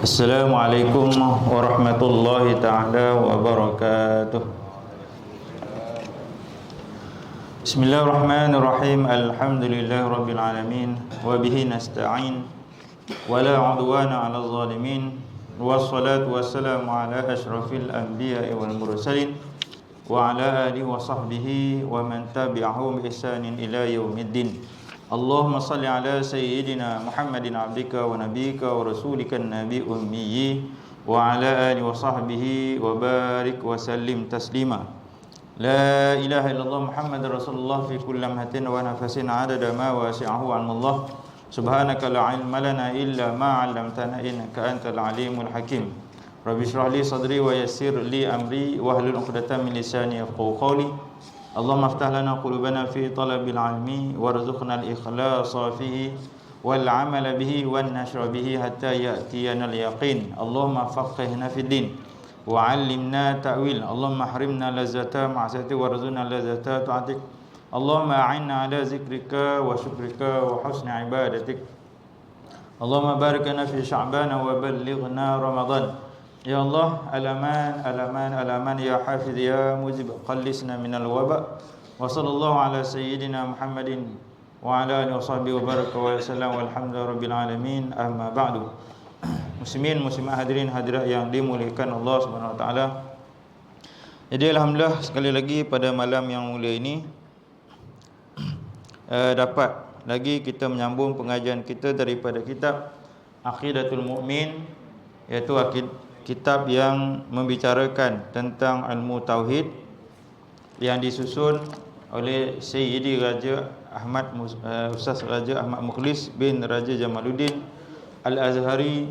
Assalamualaikum warahmatullahi taala wabarakatuh. Bismillahirrahmanirrahim. Alhamdulillahirabbil alamin wa bihi nasta'in wala 'udwana 'alal zalimin. Wassalatu wassalamu ala asyrafil anbiya'i wal mursalin wa ala alihi wa sahbihi wa man tabi'ahum bi ihsanin ila yaumiddin. Allahumma salli ala sayyidina Muhammadin abdika wa nabiyika wa rasulika nabi ummiyi wa ala alihi wa sahbihi wa barik wa sallim taslima. La ilaha illallah Muhammadar Rasulullah fi kulli lamhatin wa nafasin adada ma wasi'ahu anullah. Subhanaka la ilma lana illa ma 'allamtana innaka antal alimul hakim. Rabbi shrah li sadri wa yassir li amri wa hlul 'uqdatam min lisani yafqahu qawli. Allahumma aftah lana qulubana fi talabil ilmi warzuqna al-ikhlasa fihi wal 'amala bihi wan nashra bihi hatta ya'tiyana al-yaqin. Allahumma faqihna fid din wa 'allimna ta'wil. Allahumma harimna lazzata ma'siyati warzuqna lazzata ta'atik. Allahumma a'inna ala zikrika wa syukrika wa husni ibadatik. Allahumma barik lana fi sya'ban wa ballighna ramadan. Ya Allah, alaman ya hafiz ya mujib, qallisna minal waba. Wa sallallahu ala sayyidina Muhammadin wa ala alihi wa sahbihi wa baraka wa sallam walhamdulillahi rabbil alamin. Amma ba'du. Muslimin muslimat hadirin hadirat yang dimuliakan Allah Subhanahu wa taala. Jadi alhamdulillah sekali lagi pada malam yang mulia ini dapat lagi kita menyambung pengajian kita daripada kitab Aqidatul Mu'min, iaitu kitab yang membicarakan tentang ilmu tauhid yang disusun oleh Sayyidi Raja Ahmad Ustaz Raja Ahmad Mukhlis bin Raja Jamaluddin Al-Azhari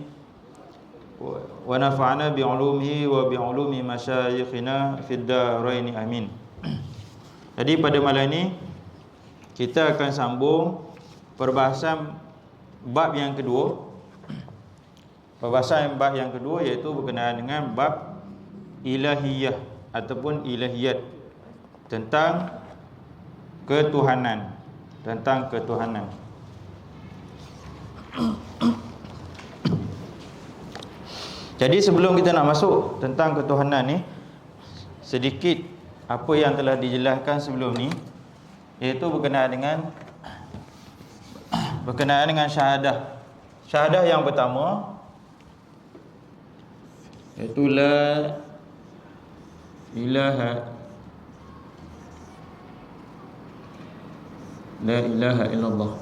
wa nafa'ana bi 'ulumihi wa bi 'ulumi masyayikhina fid darain amin. Jadi pada malam ini kita akan sambung perbahasan bab yang kedua. Perbahasan bab yang kedua iaitu berkenaan dengan bab ilahiyah ataupun ilahiyat, tentang ketuhanan, Jadi sebelum kita nak masuk tentang ketuhanan ni, sedikit apa yang telah dijelaskan sebelum ni, iaitu berkenaan dengan syahadah. Syahadah yang pertama iaitu la ilaha illallah.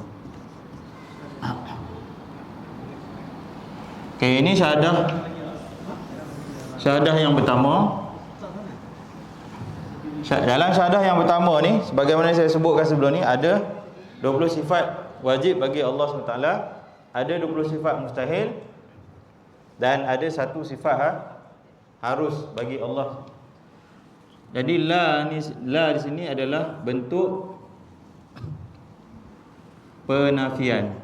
Okay, ini syahadah yang pertama. Dalam syahadah yang pertama ni, sebagaimana saya sebutkan sebelum ni, ada 20 sifat wajib bagi Allah SWT, ada 20 sifat mustahil, dan ada satu sifat harus bagi Allah. Jadi la di sini adalah bentuk penafian.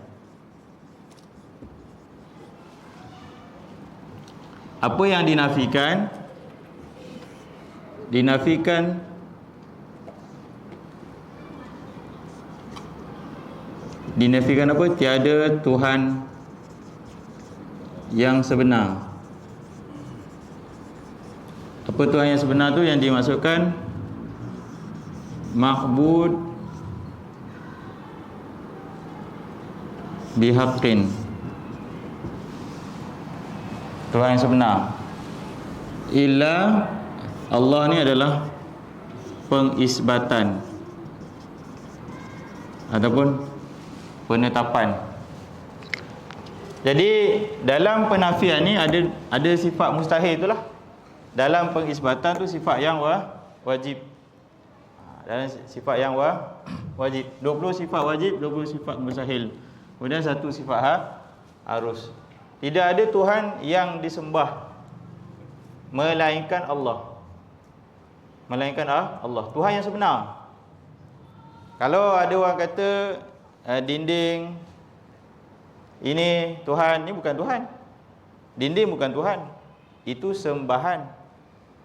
Apa yang dinafikan? Dinafikan apa? Tiada Tuhan yang sebenar. Apa Tuhan yang sebenar tu? Yang dimaksudkan ma'bud bihaqqin, Tuhan yang sebenar. Illa Allah ni adalah pengisbatan ataupun penetapan. Jadi dalam penafian ni ada sifat mustahil itulah. Dalam pengisbatan tu sifat yang wajib. Dalam sifat yang wajib, 20 sifat wajib, 20 sifat mustahil. Kemudian satu sifat harus. Tidak ada Tuhan yang disembah melainkan Allah. Allah, Tuhan yang sebenar. Kalau ada orang kata dinding ini Tuhan, ni bukan Tuhan. Dinding bukan Tuhan, itu sembahan.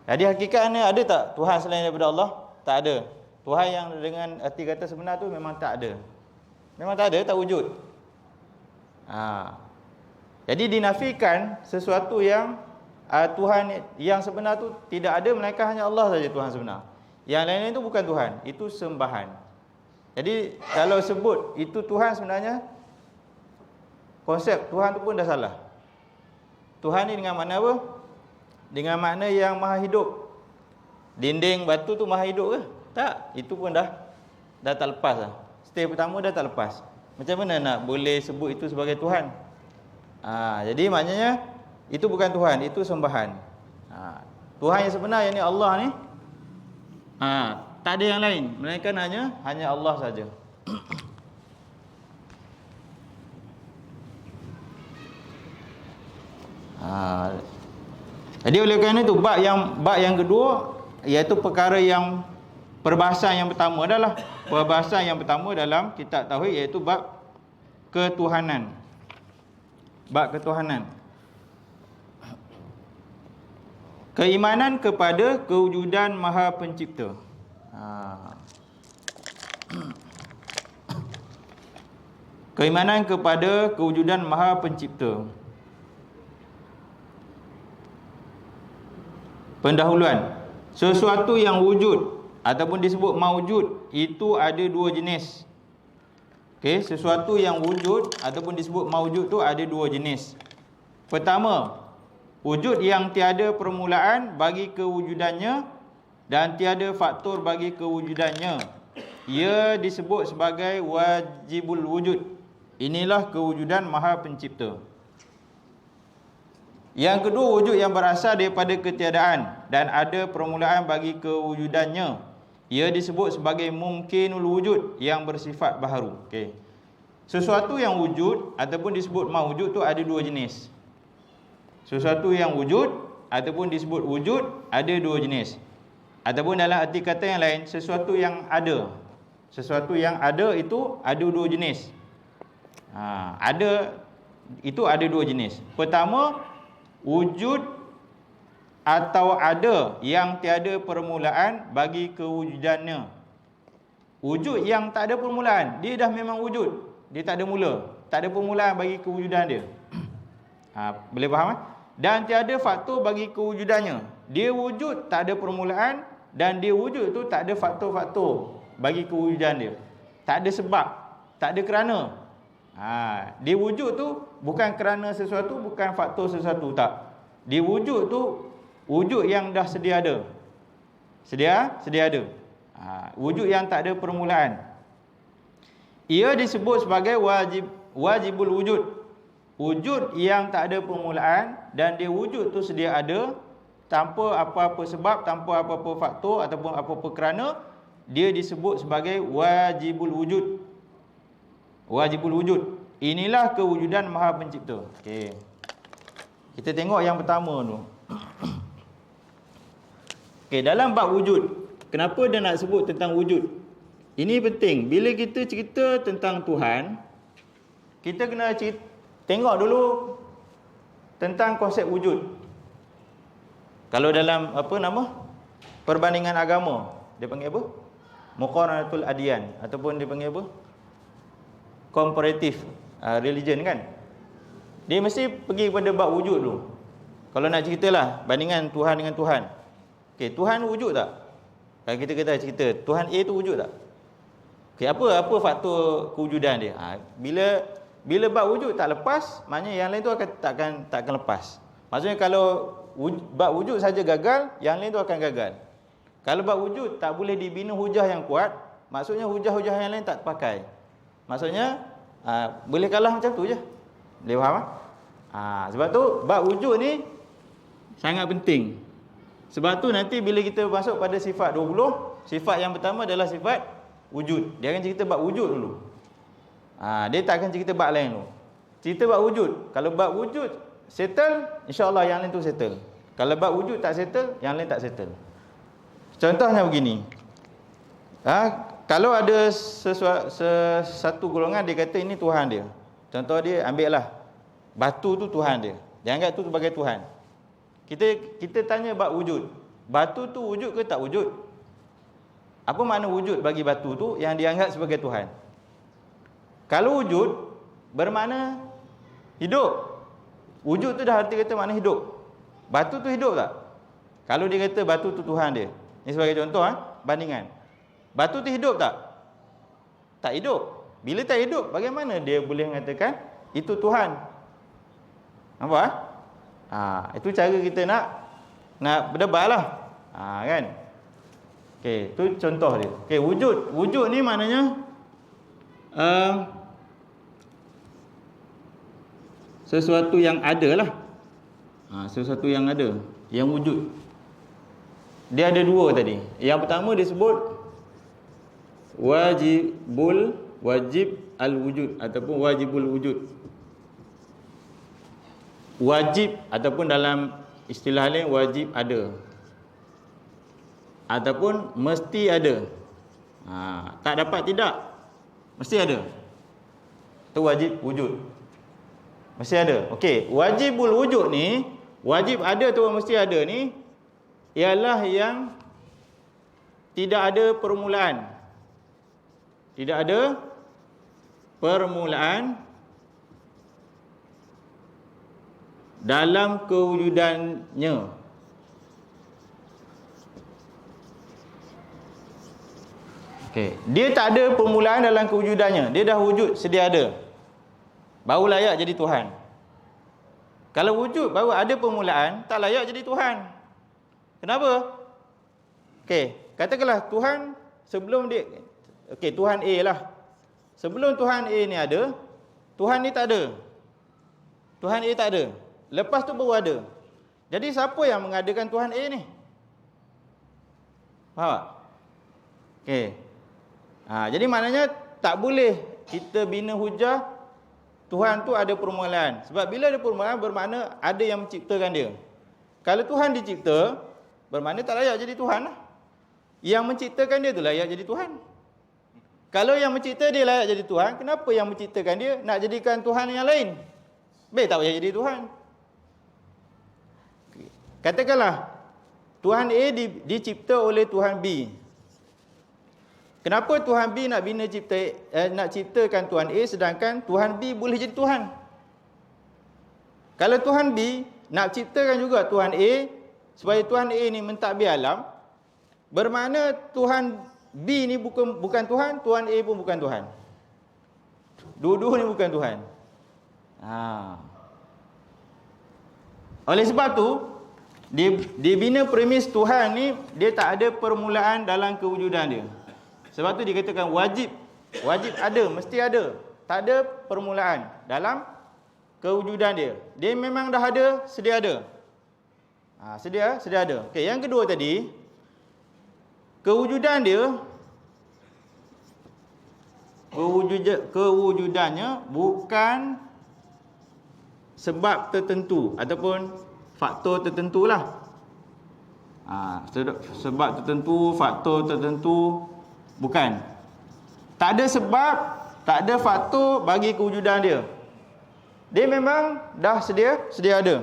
Jadi hakikatnya ada tak Tuhan selain daripada Allah? Tak ada. Tuhan yang dengan arti kata sebenar tu memang tak ada. Memang tak ada, tak wujud. Jadi dinafikan sesuatu yang Tuhan yang sebenar tu tidak ada, melainkan hanya Allah saja Tuhan sebenar. Yang lain-lain itu bukan Tuhan, itu sembahan. Jadi kalau sebut itu Tuhan, sebenarnya konsep Tuhan tu pun dah salah. Tuhan ni dengan makna apa? Dengan makna yang maha hidup. Dinding batu tu maha hidup ke? Tak, itu pun dah tak lepas lah. Stage pertama dah tak lepas. Macam mana nak boleh sebut itu sebagai Tuhan? Jadi maknanya itu bukan Tuhan, itu sembahan. Tuhan yang sebenar, yang ni Allah ni, tak ada yang lain, melainkan hanya Allah saja. Jadi oleh kerana itu bab yang kedua, iaitu perkara yang perbahasan yang pertama adalah perbahasan yang pertama dalam kitab tauhid, iaitu bab ketuhanan. Bab ketuhanan. Keimanan kepada kewujudan Maha Pencipta. Keimanan kepada kewujudan Maha Pencipta. Pendahuluan. Sesuatu yang wujud ataupun disebut maujud, itu ada dua jenis. Okey, sesuatu yang wujud ataupun disebut maujud tu ada dua jenis. Pertama, wujud yang tiada permulaan bagi kewujudannya dan tiada faktor bagi kewujudannya. Ia disebut sebagai wajibul wujud. Inilah kewujudan Maha Pencipta. Yang kedua, wujud yang berasal daripada ketiadaan dan ada permulaan bagi kewujudannya. Ia disebut sebagai mungkinul wujud, yang bersifat baharu. Okey. Sesuatu yang wujud ataupun disebut maujud tu ada dua jenis. Sesuatu yang wujud ataupun disebut wujud ada dua jenis. Ataupun dalam arti kata yang lain, sesuatu yang ada. Sesuatu yang ada itu ada dua jenis. Ada itu ada dua jenis. Pertama, wujud atau ada yang tiada permulaan bagi kewujudannya. Wujud yang tak ada permulaan, dia dah memang wujud, dia tak ada mula, tak ada permulaan bagi kewujudan dia. Boleh faham? Dan tiada faktor bagi kewujudannya. Dia wujud tak ada permulaan, dan dia wujud tu tak ada faktor-faktor bagi kewujudan dia. Tak ada sebab, tak ada kerana. Dia wujud tu bukan kerana sesuatu, bukan faktor sesuatu, tak. Dia wujud tu wujud yang dah sedia ada. Sedia ada. Wujud yang tak ada permulaan. Ia disebut sebagai wajibul wujud. Wujud yang tak ada permulaan dan dia wujud tu sedia ada, tanpa apa-apa sebab, tanpa apa-apa faktor ataupun apa-apa kerana, dia disebut sebagai wajibul wujud. Wajibul wujud. Inilah kewujudan Maha Pencipta. Okey. Kita tengok yang pertama tu. Okey, dalam bab wujud, kenapa dia nak sebut tentang wujud? Ini penting. Bila kita cerita tentang Tuhan, kita kena tengok dulu tentang konsep wujud. Kalau dalam perbandingan agama, dia panggil apa? Muqaranatul adyan, ataupun dia panggil apa? Comparative religion kan. Dia mesti pergi kepada bab wujud dulu. Kalau nak ceritalah bandingan Tuhan dengan Tuhan. Okey, Tuhan wujud tak? Kalau kita kata cerita Tuhan A tu wujud tak? Okey, apa faktor kewujudan dia? Bila bab wujud tak lepas, maknanya yang lain tu takkan lepas. Maksudnya kalau bab wujud saja gagal, yang lain tu akan gagal. Kalau bab wujud tak boleh dibina hujah yang kuat, maksudnya hujah-hujah yang lain tak terpakai. Maksudnya boleh kalah macam tu je. Boleh faham? Sebab tu bab wujud ni sangat penting. Sebab tu nanti bila kita masuk pada sifat 20, sifat yang pertama adalah sifat wujud. Dia akan cerita bab wujud dulu. Dia tak akan cerita bab lain dulu. Cerita bab wujud. Kalau bab wujud settle, insya-Allah yang lain tu settle. Kalau bab wujud tak settle, yang lain tak settle. Contohnya begini. Kalau ada satu golongan dia kata ini Tuhan dia. Contoh dia, ambil lah batu tu Tuhan dia. Dia anggap tu sebagai Tuhan. Kita tanya bab wujud. Batu tu wujud ke tak wujud? Apa makna wujud bagi batu tu yang dianggap sebagai Tuhan? Kalau wujud bermakna hidup. Wujud tu dah arti kata makna hidup. Batu tu hidup tak? Kalau dia kata batu tu Tuhan dia. Ini sebagai contoh bandingan. Batu tu hidup tak? Tak hidup. Bila tak hidup, bagaimana dia boleh mengatakan itu Tuhan? Nampak? Itu cara kita nak berdebatlah. Kan? Okey, tu contoh dia. Okey, wujud. Wujud ni maknanya sesuatu yang ada lah. Sesuatu yang ada, yang wujud. Dia ada dua tadi. Yang pertama disebut wajib al-wujud ataupun wajibul wujud. Wajib ataupun dalam istilah lain wajib ada. Ataupun mesti ada. Tak dapat tidak. Mesti ada. Itu wajib wujud. Mesti ada. Okey, wajibul wujud ni, wajib ada tu mesti ada ni ialah yang tidak ada permulaan. Tidak ada permulaan dalam kewujudannya. Okey, dia tak ada permulaan dalam kewujudannya. Dia dah wujud, sedia ada. Baru layak jadi Tuhan. Kalau wujud baru ada permulaan, tak layak jadi Tuhan. Kenapa? Okey, katakanlah Tuhan sebelum dia, okey, Tuhan A lah. Sebelum Tuhan A ni ada, Tuhan ni tak ada. Tuhan A tak ada. Lepas tu baru ada. Jadi siapa yang mengadakan Tuhan A ni? Faham tak? Okey. Jadi maknanya tak boleh kita bina hujah Tuhan tu ada permulaan. Sebab bila ada permulaan bermakna ada yang menciptakan dia. Kalau Tuhan dicipta, bermakna tak layak jadi Tuhan lah. Yang menciptakan dia tu layak jadi Tuhan. Kalau yang mencipta dia layak jadi Tuhan, kenapa yang menciptakan dia nak jadikan Tuhan yang lain? Tak payah jadi Tuhan. Katakanlah Tuhan A dicipta oleh Tuhan B. Kenapa Tuhan B nak nak ciptakan Tuhan A sedangkan Tuhan B boleh jadi Tuhan? Kalau Tuhan B nak ciptakan juga Tuhan A supaya Tuhan A ni mentadbir alam, bermakna Tuhan B ni bukan Tuhan, Tuhan A pun bukan Tuhan. Dua-dua ni bukan Tuhan. Oleh sebab tu dia bina premis Tuhan ni dia tak ada permulaan dalam kewujudan dia. Sebab tu dikatakan wajib ada, mesti ada. Tak ada permulaan dalam kewujudan dia. Dia memang dah ada, sedia ada. Sedia ada. Okey, yang kedua tadi, kewujudannya bukan sebab tertentu ataupun faktor tertentulah. Sebab tertentu, faktor tertentu, bukan. Tak ada sebab, tak ada faktor bagi kewujudan dia. Dia memang dah sedia ada.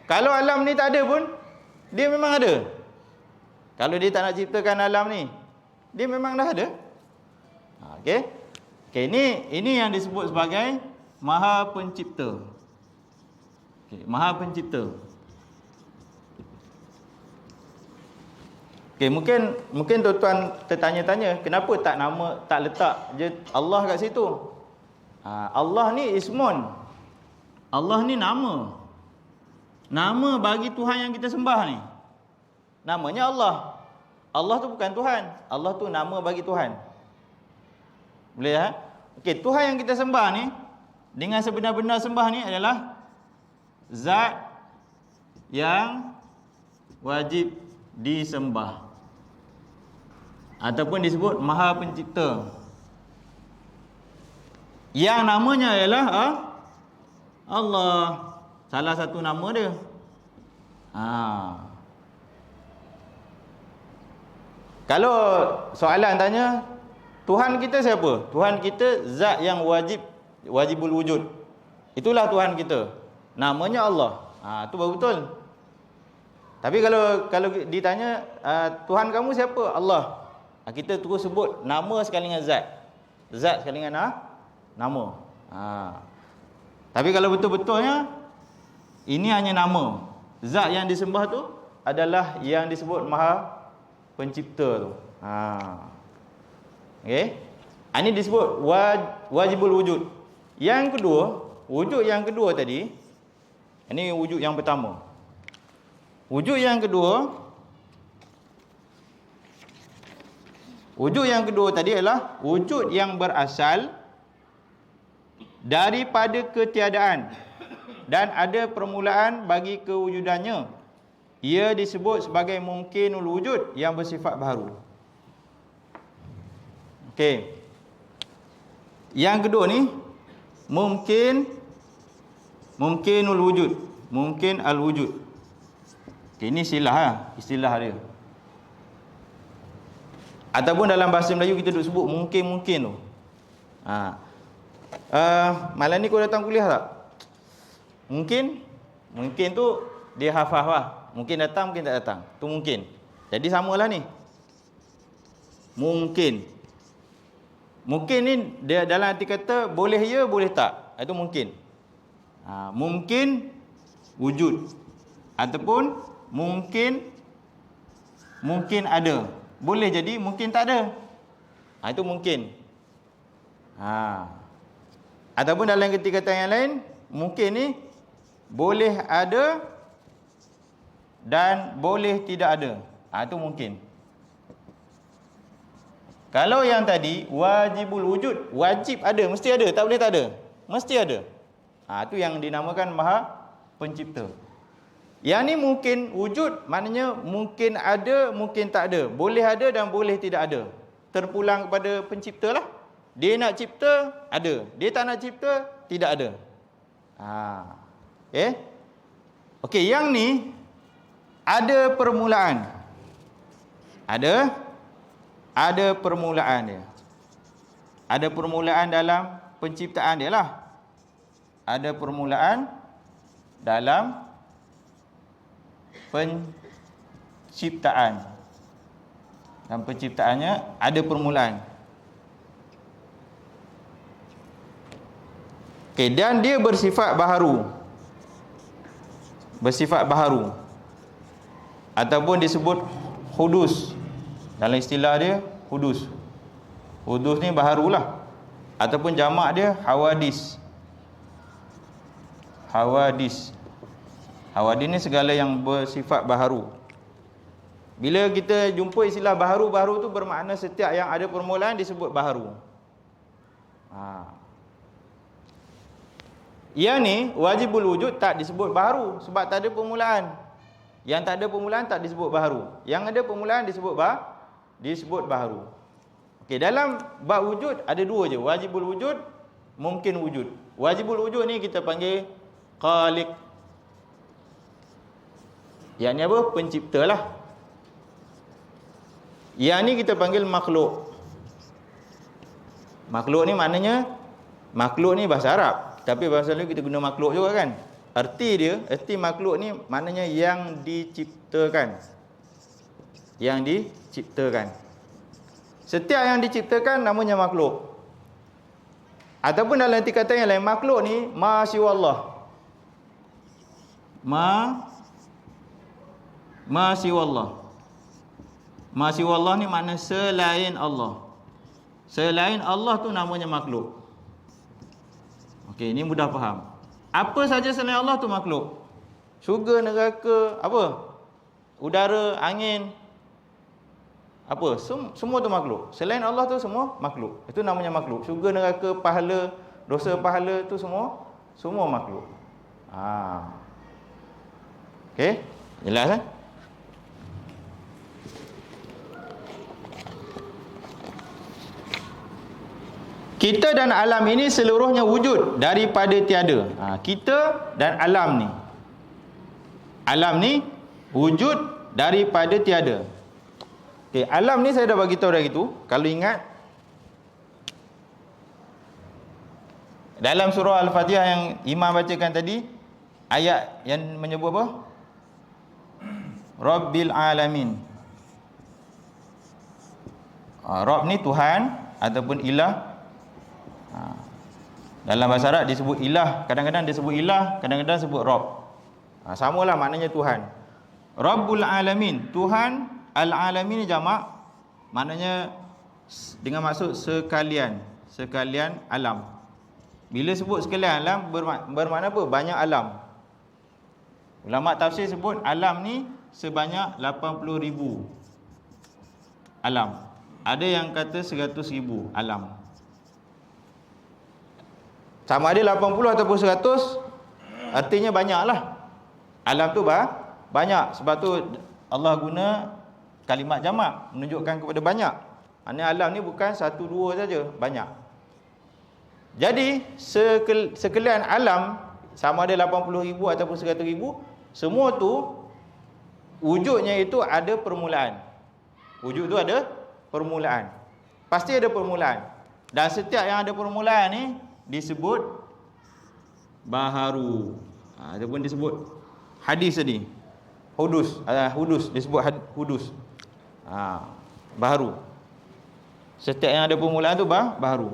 Kalau alam ni tak ada pun, dia memang ada. Kalau dia tak nak ciptakan alam ni, dia memang dah ada. Okey. Ini yang disebut sebagai Maha Pencipta. Maha Pencipta. Mungkin tuan-tuan tertanya-tanya, kenapa tak letak je Allah kat situ? Allah ni ismun. Allah ni nama. Nama bagi Tuhan yang kita sembah ni. Namanya Allah. Allah tu bukan Tuhan. Allah tu nama bagi Tuhan. Boleh Tuhan yang kita sembah ni dengan sebenar-benar sembah ni adalah zat yang wajib disembah ataupun disebut Maha Pencipta, yang namanya ialah Allah. Salah satu nama dia. Kalau soalan tanya Tuhan kita siapa? Tuhan kita zat yang wajibul wujud. Itulah Tuhan kita. Namanya Allah. Itu baru betul. Tapi kalau ditanya Tuhan kamu siapa? Allah. Kita terus sebut nama sekali dengan zat. Zat sekali dengan nama. Tapi kalau betul-betulnya, ini hanya nama. Zat yang disembah tu adalah yang disebut Maha Pencipta tu. Okey. Ini disebut wajibul wujud. Yang kedua, wujud yang kedua tadi, ini wujud yang pertama. Wujud yang kedua tadi adalah wujud yang berasal daripada ketiadaan dan ada permulaan bagi kewujudannya. Ia disebut sebagai mungkinul wujud yang bersifat baharu. Okey. Yang kedua ni mungkinul wujud, mungkin al-wujud. Okay, ini istilah dia. Ataupun dalam bahasa Melayu kita duk sebut mungkin tu. Malam ni kau datang kuliah tak? Mungkin tu dia hafal lah. Mungkin datang, mungkin tak datang. Tu mungkin. Jadi samalah ni. Mungkin ni dia dalam arti kata boleh ya, boleh tak. Itu mungkin. Mungkin wujud. Ataupun mungkin ada. Boleh jadi mungkin tak ada. Itu mungkin. Ataupun dalam ketikatan yang lain, mungkin ni boleh ada dan boleh tidak ada. Itu mungkin. Kalau yang tadi wajibul wujud, wajib ada, mesti ada, tak boleh tak ada. Mesti ada. Itu yang dinamakan Maha Pencipta. Yang ni mungkin wujud, maknanya mungkin ada, mungkin tak ada. Boleh ada dan boleh tidak ada. Terpulang kepada pencipta lah. Dia nak cipta, ada. Dia tak nak cipta, tidak ada. Okey, yang ni ada permulaan. Ada permulaan dia. Ada permulaan dalam penciptaan dia lah. Ada permulaan dalam penciptaan. Dan penciptaannya ada permulaan. Okey, dan dia bersifat baharu. Ataupun disebut hudus. Dalam istilah dia hudus. Hudus ni baharulah. Ataupun jamak dia hawadis. Hawadis ni segala yang bersifat baharu. Bila kita jumpa istilah baharu tu bermakna setiap yang ada permulaan disebut baharu. Yang ni wajibul wujud tak disebut baharu sebab tak ada permulaan. Yang tak ada permulaan tak disebut baharu. Yang ada permulaan disebut baharu. Okey, dalam bab wujud ada dua je, wajibul wujud, mungkin wujud. Wajibul wujud ni kita panggil khaliq. Yang ni apa? Pencipta lah. Yang ni kita panggil makhluk. Makhluk ni maknanya, makhluk ni bahasa Arab, tapi bahasa Melayu kita guna makhluk juga kan. Erti makhluk ni maknanya yang diciptakan. Setiap yang diciptakan namanya makhluk. Ataupun dalam tingkatan yang lain, makhluk ni ma siwallah. Ma siwallah. Ma siwallah ni makna selain Allah. Selain Allah tu namanya makhluk. Okey, ini mudah faham. Apa saja selain Allah tu makhluk. Syurga, neraka, apa? Udara, angin, apa? Semua tu makhluk. Selain Allah tu semua makhluk. Itu namanya makhluk. Syurga, neraka, pahala, dosa pahala tu semua makhluk. Okey, jelas kan? Kita dan alam ini seluruhnya wujud daripada tiada. Kita dan alam ni. Alam ni wujud daripada tiada. Okay, alam ni saya dah bagi tahu dah gitu. Kalau ingat, dalam surah Al-Fatihah yang Imam bacakan tadi, ayat yang menyebut apa? Rabbil alamin. Rabb ni Tuhan ataupun ilah. Dalam bahasa Arab disebut ilah, kadang-kadang disebut ilah, kadang-kadang disebut Rabb. Samalah maknanya Tuhan. Rabbul alamin, Tuhan al-alamin jamak, maknanya dengan maksud sekalian alam. Bila sebut sekalian alam bermakna apa? Banyak alam. Ulama tafsir sebut alam ni sebanyak 80,000 alam. Ada yang kata 100,000 alam. Sama ada 80 ataupun 100, artinya banyaklah. Alam tu banyak. Sebab tu Allah guna kalimat jamak menunjukkan kepada banyak. Maknanya alam ni bukan 1 2 saja, banyak. Jadi sekalian alam, sama ada 80,000 ataupun 100,000, semua tu wujudnya itu ada permulaan. Wujud tu ada permulaan. Pasti ada permulaan. Dan setiap yang ada permulaan ni disebut baharu. Ataupun disebut hadis tadi. Hudus disebut hudus. Baharu. Setiap yang ada permulaan tu baharu.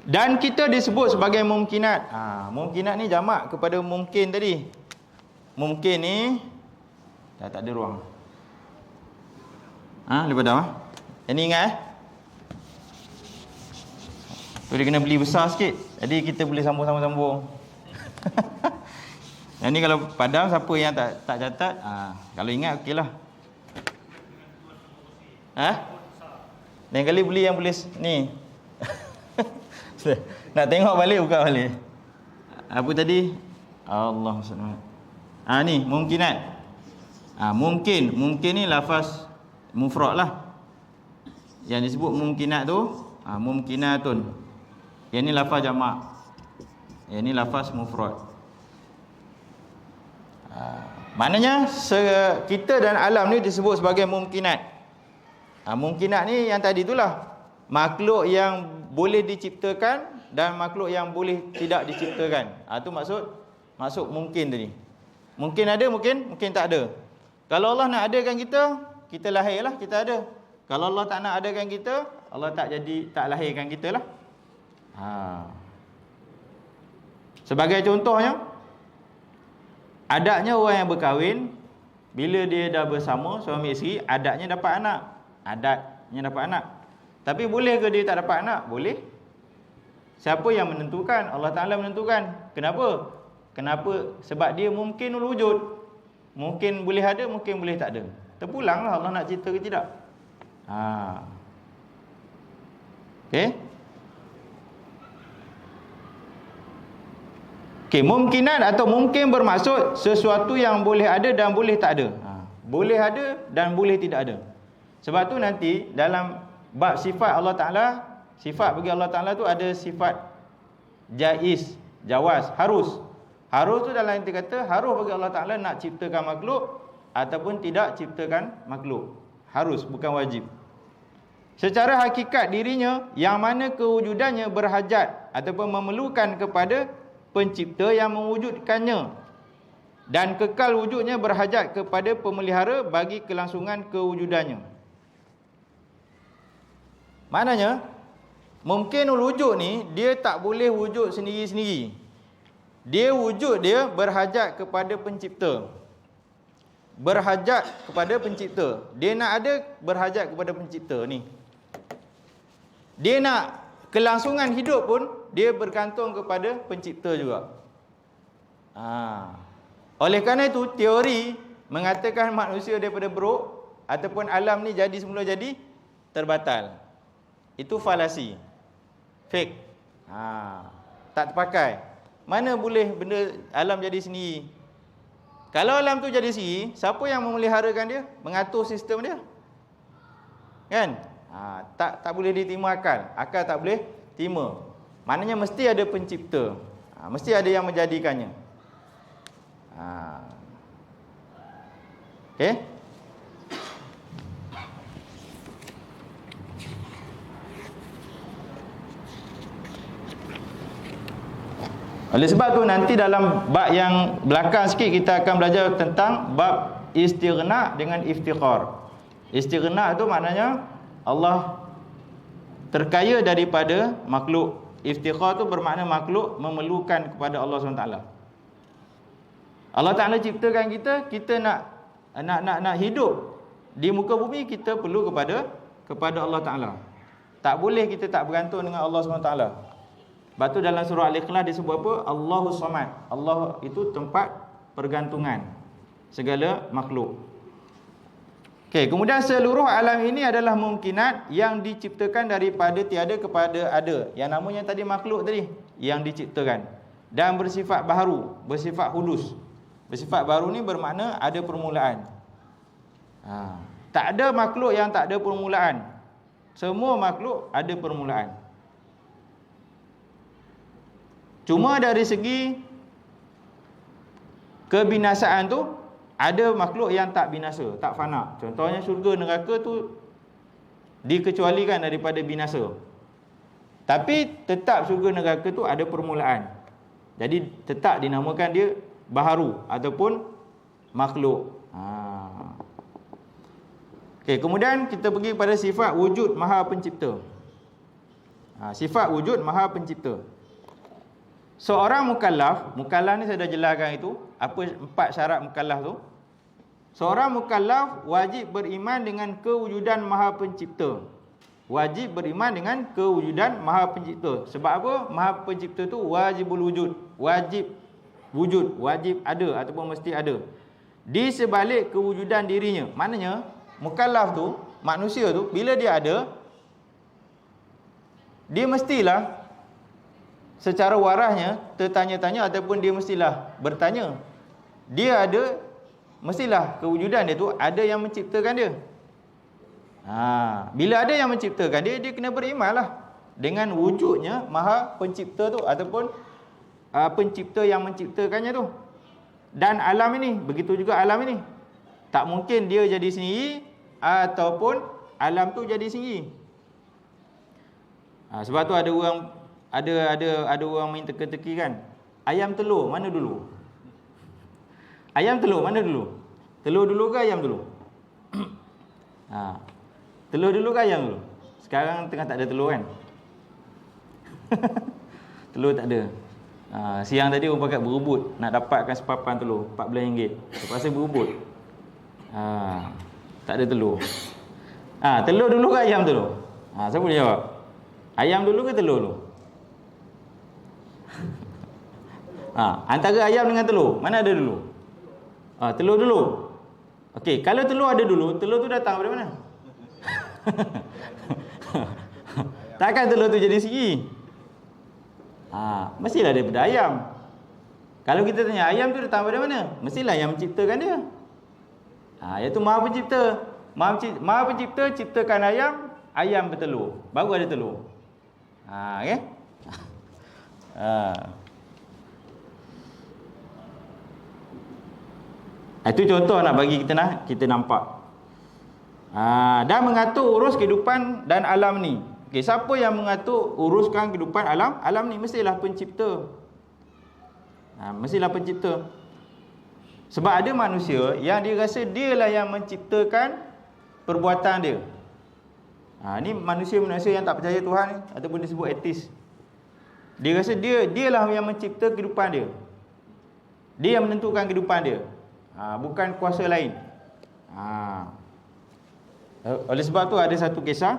Dan kita disebut sebagai mumkinat. Mumkinat ni jamak kepada mungkin tadi. Mungkin ni dah tak ada ruang. Lepas dah. Ini ingat dia kena beli besar sikit. Jadi kita boleh sambung. Yang ni kalau padam, siapa yang tak catat, kalau ingat okeylah. Lain kali beli yang boleh ni. Nak tengok balik, buka balik. Apa tadi? Allah SWT. Ni mungkinat. Mungkin ni lafaz mufrad lah. Yang disebut mungkinat tu mungkinatun. Yang ni lafaz jamak. Yang ni lafaz mufrad. Maknanya kita dan alam ni disebut sebagai mumkinat. Mumkinat ni yang tadi itulah, makhluk yang boleh diciptakan dan makhluk yang boleh tidak diciptakan. Itu maksud mungkin tadi. Mungkin ada, mungkin tak ada. Kalau Allah nak adakan kita lahirlah, kita ada. Kalau Allah tak nak adakan kita, Allah tak lahirkan kita lah. Sebagai contohnya, adatnya orang yang berkahwin, bila dia dah bersama suami isteri, adatnya dapat anak. Tapi boleh ke dia tak dapat anak? Boleh. Siapa yang menentukan? Allah Ta'ala menentukan. Kenapa? Sebab dia mungkin wujud. Mungkin boleh ada, mungkin boleh tak ada. Terpulanglah Allah nak cerita ke tidak. Okey, mungkinat atau mungkin bermaksud sesuatu yang boleh ada dan boleh tak ada. Boleh ada dan boleh tidak ada. Sebab tu nanti dalam bab sifat Allah Ta'ala, sifat bagi Allah Ta'ala tu ada sifat jaiz, jawaz, harus. Harus tu dalam arti kata, harus bagi Allah Ta'ala nak ciptakan makhluk ataupun tidak ciptakan makhluk. Harus, bukan wajib. Secara hakikat dirinya, yang mana kewujudannya berhajat ataupun memerlukan kepada pencipta yang mewujudkannya, dan kekal wujudnya berhajat kepada pemelihara bagi kelangsungan kewujudannya. Maknanya, mungkin wujud ni, dia tak boleh wujud sendiri-sendiri. Dia wujud dia berhajat kepada pencipta. Berhajat kepada pencipta. Dia nak ada, berhajat kepada pencipta ni. Dia nak kelangsungan hidup pun, dia bergantung kepada pencipta juga. Oleh kerana itu, teori mengatakan manusia daripada buruk ataupun alam ni jadi semula jadi terbatal. Itu falasi, fake. Tak terpakai. Mana boleh benda alam jadi sendiri? Kalau alam tu jadi sendiri, siapa yang memeliharakan dia? Mengatur sistem dia? Kan? Tak boleh diterima akal. Akal tak boleh terima. Maknanya mesti ada pencipta. Mesti ada yang menjadikannya. Okey? Oleh sebab tu nanti dalam bab yang belakang sikit kita akan belajar tentang bab istighna dengan iftiqar. Istighna tu maknanya Allah terkaya daripada makhluk. Iftiqar tu bermakna makhluk memerlukan kepada Allah SWT. Allah Ta'ala ciptakan kita nak hidup di muka bumi, kita perlu kepada Allah Ta'ala. Tak boleh kita tak bergantung dengan Allah SWT. Sebab tu dalam surah Al-Ikhlas disebut apa? Allahus Samad. Allah itu tempat pergantungan segala makhluk. Okey, kemudian seluruh alam ini adalah mungkinat yang diciptakan daripada tiada kepada ada. Yang namanya tadi makhluk tadi yang diciptakan dan bersifat baharu, bersifat hudus. Bersifat baru ni bermakna ada permulaan. Tak ada makhluk yang tak ada permulaan. Semua makhluk ada permulaan. Cuma dari segi kebinasaan tu, ada makhluk yang tak binasa, tak fana. Contohnya syurga neraka tu dikecualikan daripada binasa. Tapi tetap syurga neraka tu ada permulaan. Jadi tetap dinamakan dia baharu ataupun makhluk. Okey, kemudian kita pergi pada sifat wujud Maha Pencipta. Sifat wujud Maha Pencipta. Seorang mukallaf ni saya dah jelaskan itu, apa 4 syarat mukallaf tu. Seorang mukallaf wajib beriman dengan kewujudan Maha Pencipta. Wajib beriman dengan kewujudan Maha Pencipta. Sebab apa? Maha Pencipta tu wajibul wujud. Wajib wujud, wajib ada ataupun mesti ada di sebalik kewujudan dirinya. Maknanya mukallaf tu, manusia tu, bila dia ada, dia mestilah secara warahnya tertanya-tanya ataupun dia mestilah bertanya. Dia ada, mestilah kewujudan dia tu ada yang menciptakan dia. Bila ada yang menciptakan dia, dia kena berimanlah dengan wujudnya Maha Pencipta tu ataupun pencipta yang menciptakannya tu. Dan alam ini, begitu juga alam ini. Tak mungkin dia jadi sendiri ataupun alam tu jadi sendiri. Sebab tu ada orang main teka-teki kan. Ayam telur mana dulu? Ayam telur mana dulu? Telur dulu ke ayam dulu? Telur dulu ke ayam dulu? Sekarang tengah tak ada telur kan? Telur tak ada. Siang tadi orang pakai berebut nak dapatkan sepapan telur RM14. Terpaksa berebut. Tak ada telur. Telur dulu ke ayam dulu? Siapa boleh jawab? Ayam dulu ke telur dulu? Antara ayam dengan telur, mana ada dulu? Telur dulu. Okey, kalau telur ada dulu, telur tu datang dari mana? Takkan telur tu jadi sendiri? Mestilah daripada ayam. Kalau kita tanya ayam tu datang dari mana? Mestilah yang menciptakan dia. Iaitu Maha Pencipta. Maha Pencipta ciptakan ayam, ayam bertelur, baru ada telur. Okey? Itu contoh nak bagi kita nampak. Dan mengatur urus kehidupan dan alam ni. Okey, siapa yang mengatur uruskan kehidupan alam? Alam ni mestilah pencipta. Mestilah pencipta. Sebab ada manusia yang dia rasa dialah yang menciptakan perbuatan dia. Ni manusia-manusia yang tak percaya Tuhan ni, ataupun disebut ateis. Dia rasa dialah yang mencipta kehidupan dia. Dia yang menentukan kehidupan dia. Bukan kuasa lain. Oleh sebab tu ada satu kisah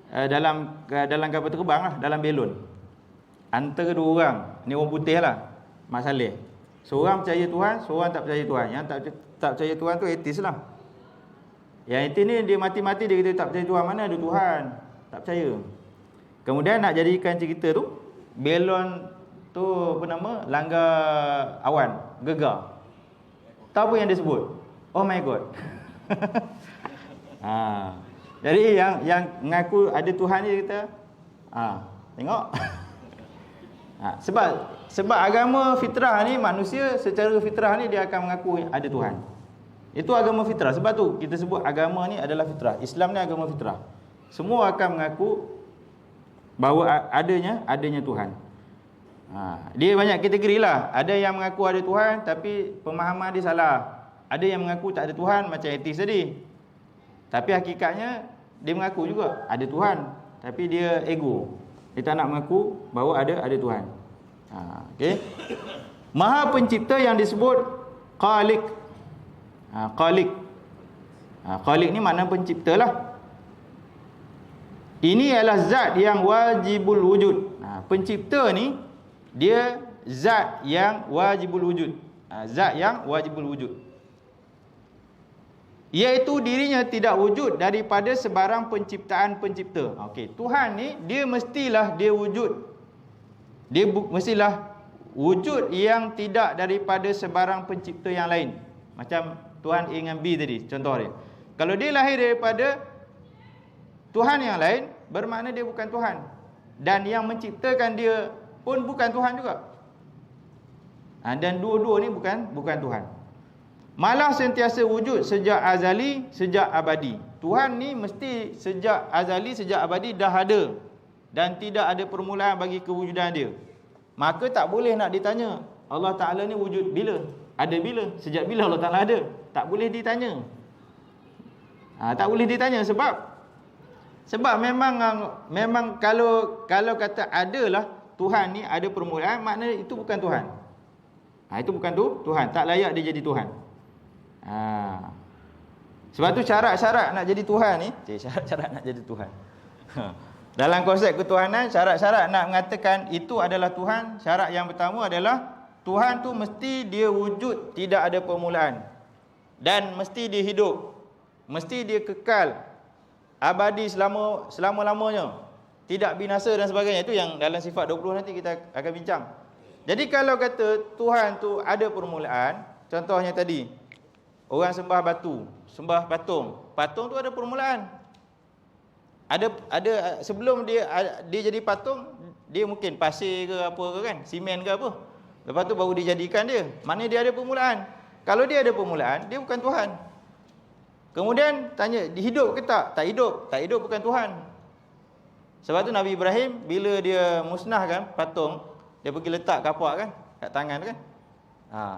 dalam kapal terbang lah, dalam belon. Antara dua orang, ni orang putih lah, Mak Saleh. Seorang percaya Tuhan, seorang tak percaya Tuhan. Yang tak percaya Tuhan tu ateis lah. Yang ateis ni dia mati-mati dia kata tak percaya Tuhan, mana ada Tuhan, tak percaya. Kemudian nak jadikan cerita tu, belon tu apa nama, langgar awan, gegar. Tahu apa yang dia sebut? Oh my God. Jadi yang mengaku ada Tuhan ni, dia kata tengok. Sebab agama fitrah ni, manusia secara fitrah ni dia akan mengaku ada Tuhan. Itu agama fitrah. Sebab tu kita sebut agama ni adalah fitrah. Islam ni agama fitrah. Semua akan mengaku bahawa adanya Tuhan. Dia banyak kategori lah. Ada yang mengaku ada Tuhan tapi pemahaman dia salah. Ada yang mengaku tak ada Tuhan, macam ateis tadi. Tapi hakikatnya dia mengaku juga ada Tuhan. tapi dia ego. Dia tak nak mengaku bahawa ada Tuhan. Okey. Maha pencipta yang disebut Khaliq. Khaliq. Khaliq ni makna pencipta lah. Ini adalah zat yang wajibul wujud. Pencipta ni dia zat yang wajibul wujud. Zat yang wajibul wujud, iaitu dirinya tidak wujud daripada sebarang penciptaan pencipta. Okey, Tuhan ni dia mestilah dia wujud. Dia mestilah wujud yang tidak daripada sebarang pencipta yang lain. Macam Tuhan A dengan B tadi contoh dia. Kalau dia lahir daripada Tuhan yang lain, bermakna dia bukan Tuhan. Dan yang menciptakan dia pun bukan Tuhan juga. Dan dua-dua ni bukan Tuhan. Malah sentiasa wujud sejak azali, sejak abadi. Tuhan ni mesti sejak azali, sejak abadi dah ada. Dan tidak ada permulaan bagi kewujudan dia. Maka tak boleh nak ditanya Allah Ta'ala ni wujud bila? Ada bila? Sejak bila Allah Ta'ala ada? Tak boleh ditanya. Tak boleh ditanya sebab memang kalau kata adalah Tuhan ni ada permulaan, maknanya itu bukan Tuhan. Itu bukan Tuhan, tak layak dia jadi Tuhan. Sebab tu syarat-syarat nak jadi Tuhan ni, syarat-syarat nak jadi Tuhan. Dalam konsep ketuhanan, syarat-syarat nak mengatakan itu adalah Tuhan, syarat yang pertama adalah Tuhan tu mesti dia wujud, tidak ada permulaan. Dan mesti dia hidup. Mesti dia kekal, abadi selama-lamanya. Tidak binasa dan sebagainya. Itu yang dalam sifat 20 nanti kita akan bincang. Jadi kalau kata Tuhan tu ada permulaan, contohnya tadi, orang sembah batu, sembah patung. Patung tu ada permulaan. Ada sebelum dia jadi patung, dia mungkin pasir ke apa ke kan, simen ke apa. Lepas tu baru dijadikan dia. Maknanya dia ada permulaan. Kalau dia ada permulaan, dia bukan Tuhan. Kemudian tanya, hidup ke tak? Tak hidup. Tak hidup bukan Tuhan. Sebab tu Nabi Ibrahim bila dia musnahkan patung, dia pergi letak kapak kan, kat tangan kan.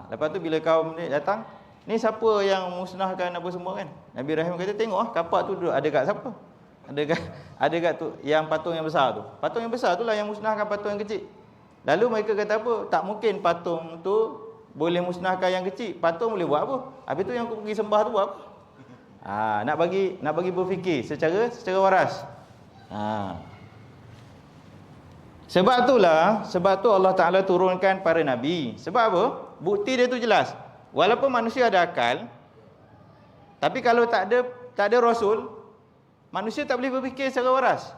Lepas tu bila kaum ni datang, ni siapa yang musnahkan apa semua kan? Nabi Ibrahim kata, tengok kapak tu ada kat siapa? Ada kat tu yang patung yang besar tu. Patung yang besar tu lah yang musnahkan patung yang kecil. Lalu mereka kata apa? Tak mungkin patung tu boleh musnahkan yang kecil. Patung boleh buat apa? Habis tu yang aku pergi sembah tu buat apa? Nak bagi berfikir secara waras. Sebab tu Allah Ta'ala turunkan para Nabi. Sebab apa? Bukti dia tu jelas. Walaupun manusia ada akal, tapi kalau tak ada Rasul, manusia tak boleh berfikir secara waras.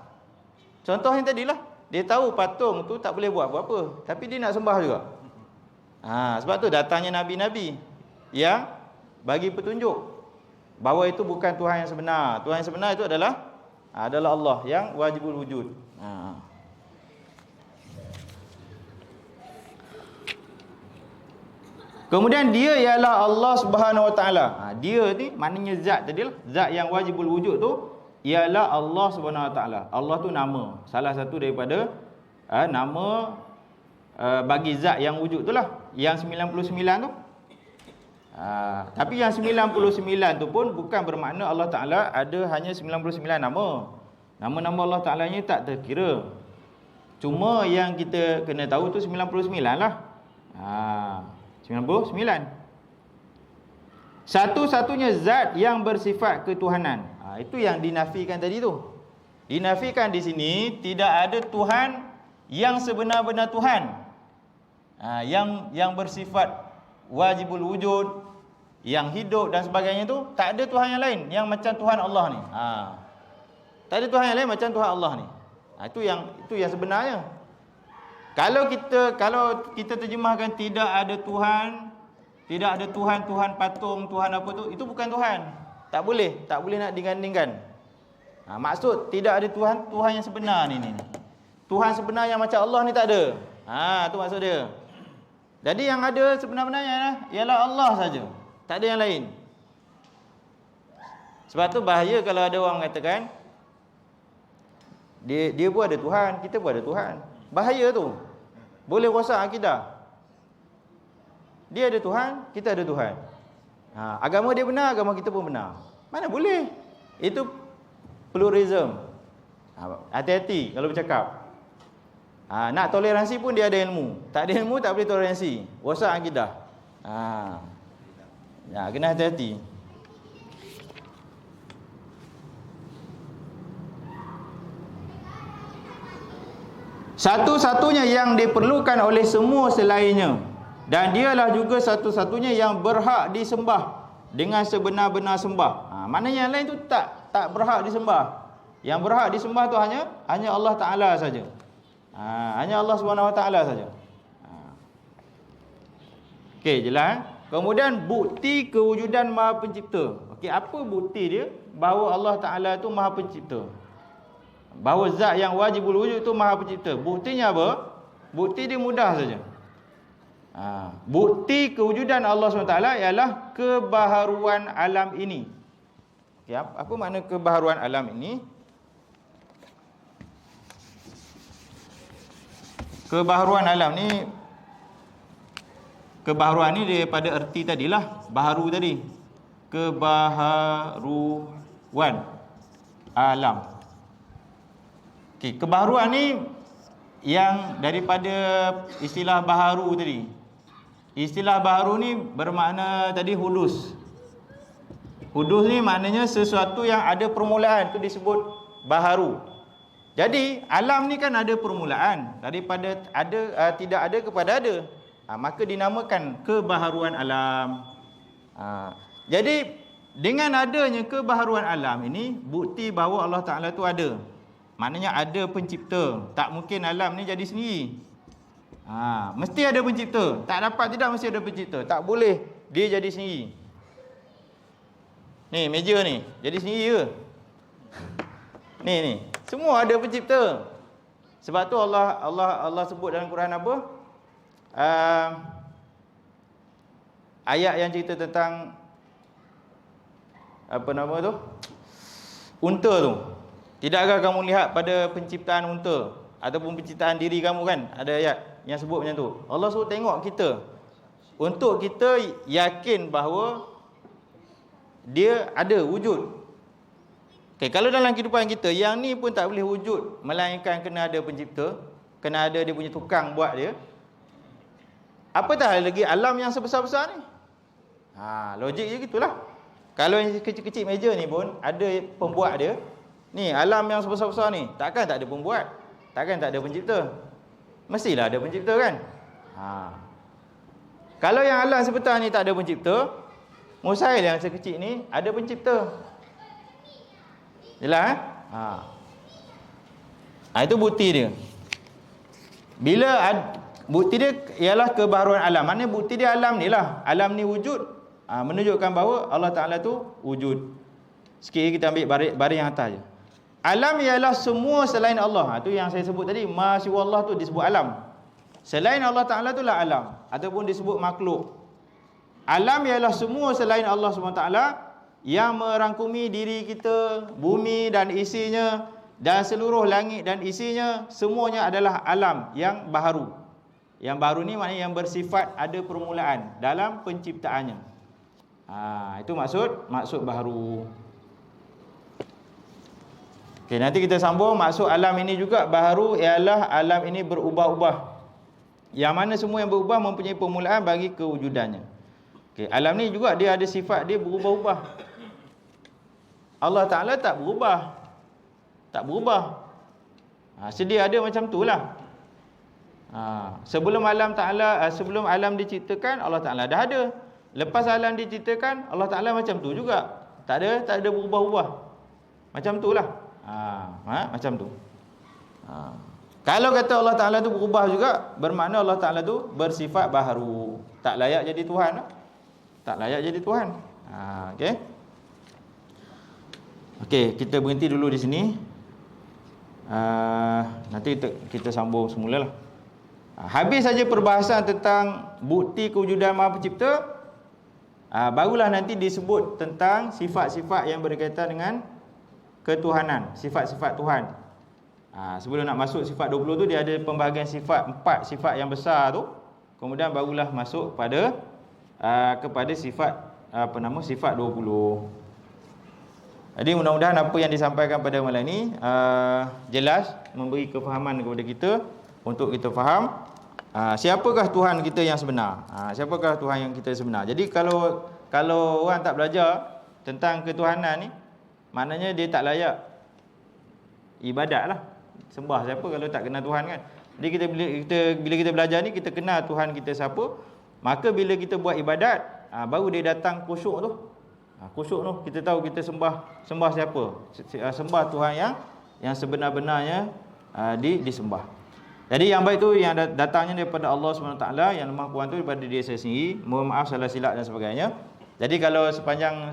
Contoh yang tadilah, dia tahu patung tu tak boleh buat apa-apa, tapi dia nak sembah juga. Sebab tu datangnya Nabi-Nabi yang bagi petunjuk bahawa itu bukan Tuhan yang sebenar. Tuhan yang sebenar itu adalah Allah yang wajibul wujud. Kemudian dia ialah Allah Subhanahu Wa Taala. Dia ni maknanya zat tadilah, zat yang wajibul wujud tu ialah Allah Subhanahu Wa Taala. Allah tu nama, salah satu daripada nama bagi zat yang wujud tu lah, yang 99 tu. Tapi yang 99 tu pun bukan bermakna Allah Ta'ala ada hanya 99 nama. Nama-nama Allah Ta'ala ni tak terkira. Cuma yang kita kena tahu tu 99 lah. 99. Satu-satunya zat yang bersifat ketuhanan. Itu yang dinafikan tadi tu. Dinafikan di sini tidak ada Tuhan yang sebenar-benar Tuhan. Yang bersifat wajibul wujud, yang hidup dan sebagainya tu, tak ada Tuhan yang lain yang macam Tuhan Allah ni. Tak ada Tuhan yang lain macam Tuhan Allah ni. Itu yang sebenarnya. Kalau kita terjemahkan tidak ada Tuhan, tidak ada Tuhan patung, Tuhan apa tu, itu bukan Tuhan. Tak boleh nak digandingkan. Maksud tidak ada Tuhan yang sebenar ni. Tuhan sebenar yang macam Allah ni tak ada. Tu maksud dia. Jadi yang ada sebenar-benarnya ialah Allah saja. Tak ada yang lain. Sebab tu bahaya kalau ada orang mengatakan dia pun ada Tuhan, kita pun ada Tuhan. Bahaya tu. Boleh rosak akidah. Dia ada Tuhan, kita ada Tuhan. Agama dia benar, agama kita pun benar. Mana boleh? Itu pluralism. Hati-hati kalau bercakap. Nak toleransi pun dia ada ilmu. Tak ada ilmu tak boleh toleransi. Rosak akidah. Kena hati-hati. Satu-satunya yang diperlukan oleh semua selainnya, dan dialah juga satu-satunya yang berhak disembah dengan sebenar-benar sembah. Maknanya yang lain tu tak berhak disembah. Yang berhak disembah tu hanya Allah Taala saja. Hanya Allah Subhanahu Wa Taala saja. Okey, jelas. Kemudian bukti kewujudan Maha Pencipta. Okey, apa bukti dia bahawa Allah Taala tu Maha Pencipta? Bahawa zat yang wajibul wujud tu Maha Pencipta. Buktinya apa? Bukti dia mudah saja. Bukti kewujudan Allah SWT ialah kebaharuan alam ini. Okay, apa makna kebaharuan alam ini? Kebaharuan alam ni, kebaharuan ni daripada erti tadilah, baharu tadi. Kebaharuan alam. Okay, kebaharuan ni yang daripada istilah baharu tadi. Istilah baharu ni bermakna tadi hudus. Hudus ni maknanya sesuatu yang ada permulaan, itu disebut baharu. Jadi alam ni kan ada permulaan, daripada ada tidak ada kepada ada. Maka dinamakan kebaharuan alam. Jadi dengan adanya kebaharuan alam ini, bukti bahawa Allah Ta'ala tu ada. Maknanya ada pencipta. Tak mungkin alam ni jadi sendiri. Mesti ada pencipta. Tak dapat tidak mesti ada pencipta. Tak boleh dia jadi sendiri. Ni meja ni jadi sendiri ke? Ni semua ada pencipta. Sebab tu Allah sebut dalam Quran apa? Ayat yang cerita tentang apa nama tu? Unta tu. Tidakkah kamu lihat pada penciptaan unta ataupun penciptaan diri kamu, kan? Ada ayat yang sebut macam tu. Allah suruh tengok kita untuk kita yakin bahawa dia ada wujud. Okay, kalau dalam kehidupan kita yang ni pun tak boleh wujud melainkan kena ada pencipta, kena ada dia punya tukang buat dia. Apatah lagi alam yang sebesar-besar ni. Logik je gitulah. Kalau yang kecil-kecil meja ni pun ada pembuat dia. Ni alam yang sebesar-besar ni, takkan tak ada pembuat, takkan tak ada pencipta. Mestilah ada pencipta, kan? Kalau yang alam sebetar ni tak ada pencipta, mustahil yang sekecil ni ada pencipta. Jelas? Itu bukti dia. Bila bukti dia ialah kebaharuan alam. Maknanya bukti dia alam ni lah. Alam ni wujud, menunjukkan bahawa Allah Ta'ala tu wujud. Sikit kita ambil baris yang atas je. Alam ialah semua selain Allah. Itu yang saya sebut tadi. Ma siwa Allah tu disebut alam. Selain Allah Ta'ala tu lah alam, ataupun disebut makhluk. Alam ialah semua selain Allah SWT yang merangkumi diri kita, bumi dan isinya, dan seluruh langit dan isinya. Semuanya adalah alam yang baharu. Yang baru ni maknanya yang bersifat ada permulaan dalam penciptaannya. Itu maksud baharu. Okay, nanti kita sambung. Maksud alam ini juga baharu ialah alam ini berubah-ubah. Yang mana semua yang berubah mempunyai permulaan bagi kewujudannya. Okay, alam ni juga dia ada sifat dia berubah-ubah. Allah Ta'ala tak berubah. Tak berubah. Sedia ada macam tu lah. Sebelum alam diciptakan, Allah Ta'ala dah ada. Lepas alam diciptakan, Allah Ta'ala macam tu juga. Tak ada berubah-ubah. Macam tu lah. Macam tu. Kalau kata Allah Ta'ala tu berubah juga, bermakna Allah Ta'ala tu bersifat baharu. Tak layak jadi Tuhan lah. Tak layak jadi Tuhan. Okey, kita berhenti dulu di sini. Nanti kita sambung semula lah. Habis saja perbahasan tentang bukti kewujudan Maha Pencipta. Barulah nanti disebut tentang sifat-sifat yang berkaitan dengan ketuhanan, sifat-sifat Tuhan. Sebelum nak masuk sifat 20 tu, dia ada pembahagian sifat, 4 sifat yang besar tu. Kemudian barulah masuk kepada sifat sifat 20. Jadi mudah-mudahan apa yang disampaikan pada malam ini jelas, memberi kefahaman kepada kita untuk kita faham siapakah Tuhan kita yang sebenar. Siapakah Tuhan yang kita sebenar. Jadi kalau orang tak belajar tentang ketuhanan ni, maknanya dia tak layak ibadat lah. Sembah siapa kalau tak kenal Tuhan kan. Jadi bila kita belajar ni, kita kenal Tuhan kita siapa, maka bila kita buat ibadat, baru dia datang khusyuk tu. Khusyuk tu kita tahu kita sembah siapa. Sembah Tuhan yang sebenar-benarnya disembah. Jadi yang baik tu yang datangnya daripada Allah SWT, yang lemah kurang tu daripada diri saya sendiri. Mohon maaf salah silap dan sebagainya. Jadi kalau sepanjang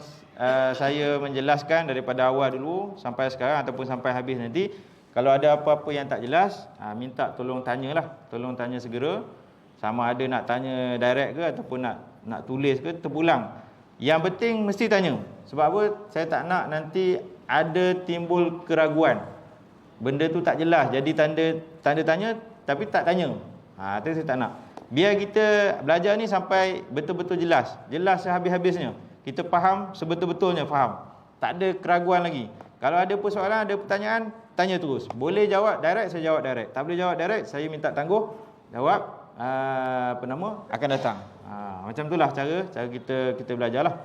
saya menjelaskan daripada awal dulu sampai sekarang ataupun sampai habis nanti, kalau ada apa-apa yang tak jelas, minta tolong tanyalah. Tolong tanya segera. Sama ada nak tanya direct ke ataupun nak tulis ke, terpulang. Yang penting mesti tanya. Sebab apa? Saya tak nak nanti ada timbul keraguan. Benda tu tak jelas, jadi tanda tanya tapi tak tanya. Itu saya tak nak. Biar kita belajar ni sampai betul-betul jelas. Jelas sehabis-habisnya. Kita faham sebetul-betulnya faham. Tak ada keraguan lagi. Kalau ada persoalan, ada pertanyaan, tanya terus. Boleh jawab direct, saya jawab direct. Tak boleh jawab direct, saya minta tangguh jawab akan datang. Macam itulah cara kita belajarlah.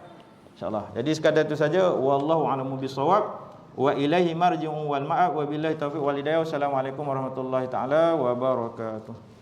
InsyaAllah. Jadi sekadar itu saja. Wallahu a'lamu bissawab. Wa ilaihi marji'u wal ma'ab. Wa billahi taufiq wal hidayah. Wassalamualaikum warahmatullahi taala wabarakatuh.